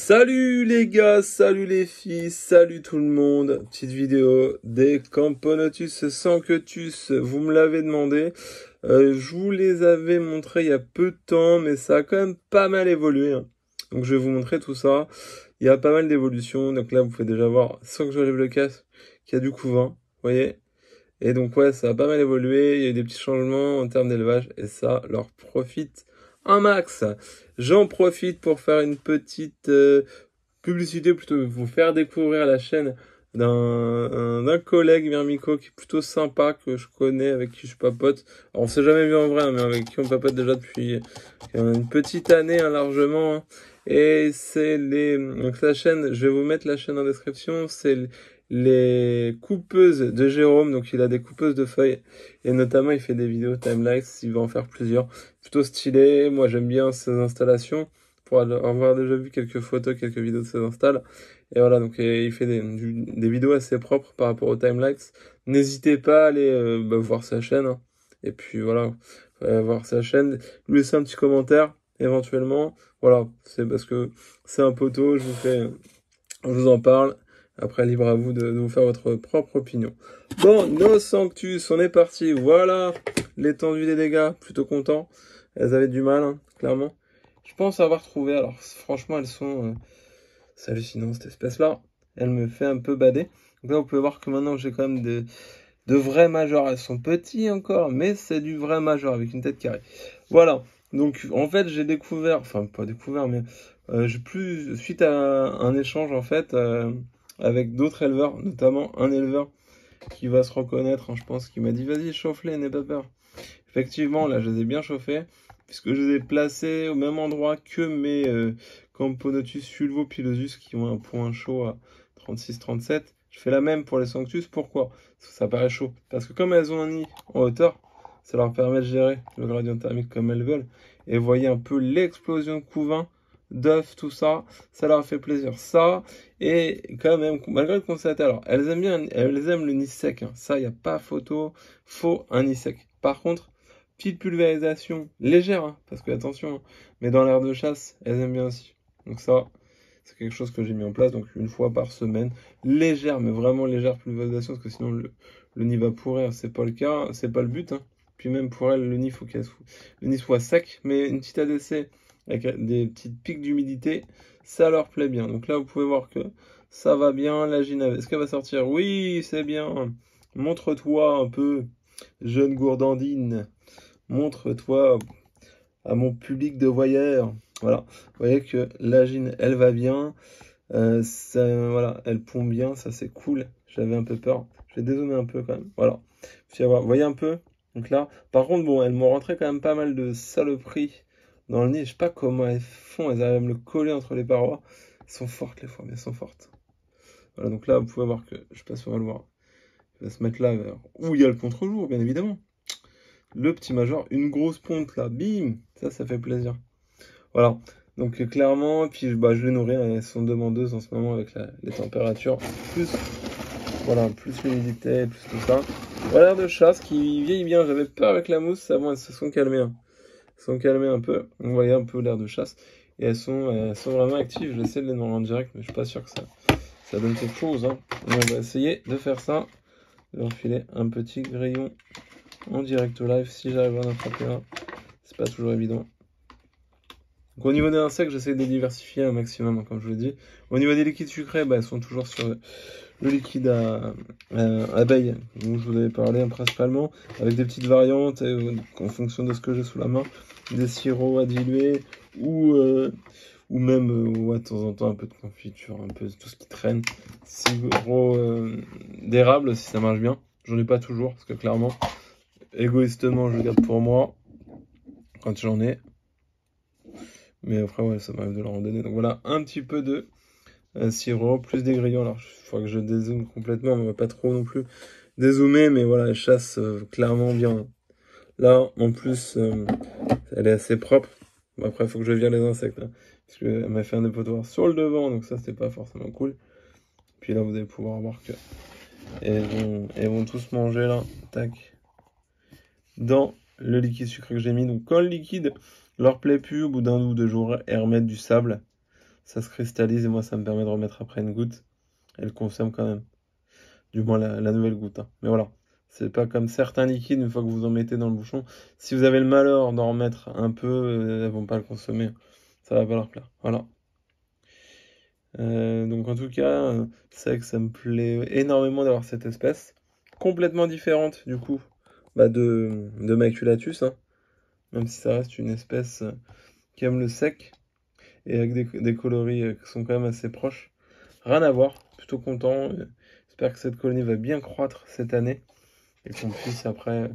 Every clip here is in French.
Salut les gars, salut les filles, salut tout le monde. Petite vidéo des Camponotus Sanquetus, vous me l'avez demandé. Je vous les avais montrés il y a peu de temps, mais ça a quand même pas mal évolué, hein. Donc je vais vous montrer tout ça. Il y a pas mal d'évolutions. Donc là, vous pouvez déjà voir, sans que je lève le casque, qu'il y a du couvain, vous voyez. Et donc ouais, ça a pas mal évolué, il y a eu des petits changements en termes d'élevage, et ça leur profite un max. J'en profite pour faire une petite publicité, plutôt vous faire découvrir la chaîne d'un collègue Mirmico qui est plutôt sympa, que je connais, avec qui je papote. Alors on s'est jamais vu en vrai, hein, mais avec qui on papote déjà depuis une petite année, hein, largement, hein. Et c'est donc la chaîne, je vais vous mettre la chaîne en description, c'est les coupeuses de Jérôme. Donc il a des coupeuses de feuilles, et notamment il fait des vidéos timelapse, il va en faire plusieurs, plutôt stylé. Moi j'aime bien ses installations, pour avoir déjà vu quelques photos, quelques vidéos de ses installs. Et voilà, donc il fait des vidéos assez propres par rapport au timelapse. N'hésitez pas à aller voir sa chaîne, hein. Et puis voilà, voir sa chaîne, lui laisser un petit commentaire éventuellement. Voilà, c'est parce que c'est un poteau, je vous en parle. Après, libre à vous de vous faire votre propre opinion. Bon, nos Sanctus, on est parti. Voilà l'étendue des dégâts. Plutôt content. Elles avaient du mal, hein, clairement. Je pense avoir trouvé. Alors, franchement, elles sont... c'est hallucinant, cette espèce-là. Elle me fait un peu bader. Donc là, vous pouvez voir que maintenant, j'ai quand même de vrais majors. Elles sont petits encore, mais c'est du vrai major avec une tête carrée. Voilà. Donc, en fait, j'ai découvert... Enfin, pas découvert, mais... suite à un échange, en fait... avec d'autres éleveurs, notamment un éleveur qui va se reconnaître, hein, je pense, qui m'a dit vas-y, chauffe-les, n'aie pas peur. Effectivement, là, je les ai bien chauffés, puisque je les ai placés au même endroit que mes Camponotus fulvopilosus qui ont un point chaud à 36-37. Je fais la même pour les Sanctus. Pourquoi? Parce que ça paraît chaud. Parce que comme elles ont un nid en hauteur, ça leur permet de gérer le gradient thermique comme elles veulent. Et vous voyez un peu l'explosion de couvain, d'œufs, tout ça, ça leur fait plaisir. Ça, et quand même, malgré le constater, alors, elles aiment le nid sec, hein. Ça, il n'y a pas photo, faut un nid sec. Par contre, petite pulvérisation légère, hein, parce que attention, hein, mais dans l'air de chasse, elles aiment bien aussi. Donc ça, c'est quelque chose que j'ai mis en place, donc une fois par semaine, légère, mais vraiment légère pulvérisation, parce que sinon le nid va pourrir, c'est pas le cas, c'est pas le but, hein. Puis même pour elle, le nid, faut le nid soit sec, mais une petite ADC avec des petites pics d'humidité, ça leur plaît bien. Donc là, vous pouvez voir que ça va bien. La Gina, est-ce qu'elle va sortir? Oui, c'est bien. Montre-toi un peu, jeune gourdandine. Montre-toi à mon public de voyeurs. Voilà, vous voyez que la Gine, elle va bien. Voilà, elle pond bien, ça c'est cool. J'avais un peu peur. Je vais dézoomer un peu quand même. Voilà. Puis vous voyez un peu. Donc là, par contre, bon, elles m'ont rentré quand même pas mal de saloperies dans le nid. Je sais pas comment elles font. Elles arrivent à me le coller entre les parois. Elles sont fortes les fois, mais elles sont fortes. Voilà, donc là, vous pouvez voir que, je sais pas si on va le voir. Il va se mettre là vers où il y a le contre-jour, bien évidemment. Le petit major, une grosse ponte là, bim, ça fait plaisir. Voilà, donc clairement, puis bah, je les nourris, hein, elles sont demandeuses en ce moment avec les températures, plus voilà, plus l'humidité, plus tout ça. Voilà, de chasse qui vieillit bien, j'avais peur avec la mousse, ça bon, elles se sont calmées, hein. Elles se sont calmées un peu, vous voyez un peu l'air de chasse, et elles sont vraiment actives. J'essaie de les nourrir en direct, mais je suis pas sûr que ça donne quelque chose, hein. Mais on va essayer de faire ça, de leur filer un petit grillon en direct live, si j'arrive à en attraper un, c'est pas toujours évident. Donc au niveau des insectes, j'essaie de diversifier un maximum, hein, comme je vous l'ai dit. Au niveau des liquides sucrés, bah, elles sont toujours sur le liquide à abeille, dont je vous avais parlé, hein, principalement, avec des petites variantes, en fonction de ce que j'ai sous la main, des sirops à diluer, ou même, ouais, de temps en temps, un peu de confiture, un peu tout ce qui traîne. Sirop d'érable, si ça marche bien. J'en ai pas toujours, parce que clairement, égoïstement, je le garde pour moi, quand j'en ai. Mais après, ouais, ça m'arrive de leur en donner. Donc voilà, un petit peu de sirop, plus des grillons. Alors, il faudra que je dézoome complètement, mais pas trop non plus dézoomer. Mais voilà, elle chasse clairement bien. Là, en plus, elle est assez propre. Bon, après, il faut que je vire les insectes, hein, parce qu'elle m'a fait un dépotoir sur le devant, donc ça, c'était pas forcément cool. Puis là, vous allez pouvoir voir que elles vont tous manger là, tac, dans le liquide sucré que j'ai mis. Donc quand le liquide leur plaît plus, au bout d'un ou deux jours, elles remettent du sable. ça se cristallise et moi ça me permet de remettre après une goutte. Elle consomme quand même. Du moins la nouvelle goutte. Hein. Mais voilà. C'est pas comme certains liquides, une fois que vous en mettez dans le bouchon. Si vous avez le malheur d'en remettre un peu, elles vont pas le consommer. Ça va pas leur plaire. Voilà. Donc en tout cas, c'est vrai que ça me plaît énormément d'avoir cette espèce. Complètement différente du coup de Maculatus. Hein. Même si ça reste une espèce qui aime le sec. Et avec des coloris qui sont quand même assez proches. Rien à voir. Plutôt content. J'espère que cette colonie va bien croître cette année. Et qu'on puisse après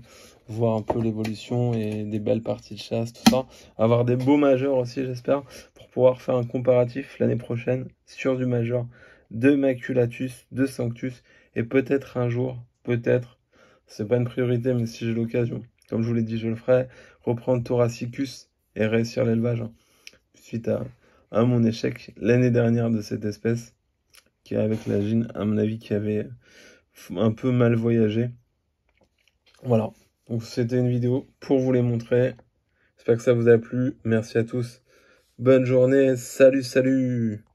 voir un peu l'évolution et des belles parties de chasse, tout ça. Avoir des beaux majeurs aussi, j'espère, pour pouvoir faire un comparatif l'année prochaine sur du majeur de Maculatus, de Sanctus, et peut-être un jour, peut-être, c'est pas une priorité, mais si j'ai l'occasion, comme je vous l'ai dit, je le ferai, reprendre Thoracicus et réussir l'élevage, hein, suite à mon échec l'année dernière de cette espèce, qui avec la gine, à mon avis, qui avait un peu mal voyagé. Voilà, donc c'était une vidéo pour vous les montrer. J'espère que ça vous a plu. Merci à tous. Bonne journée. Salut, salut.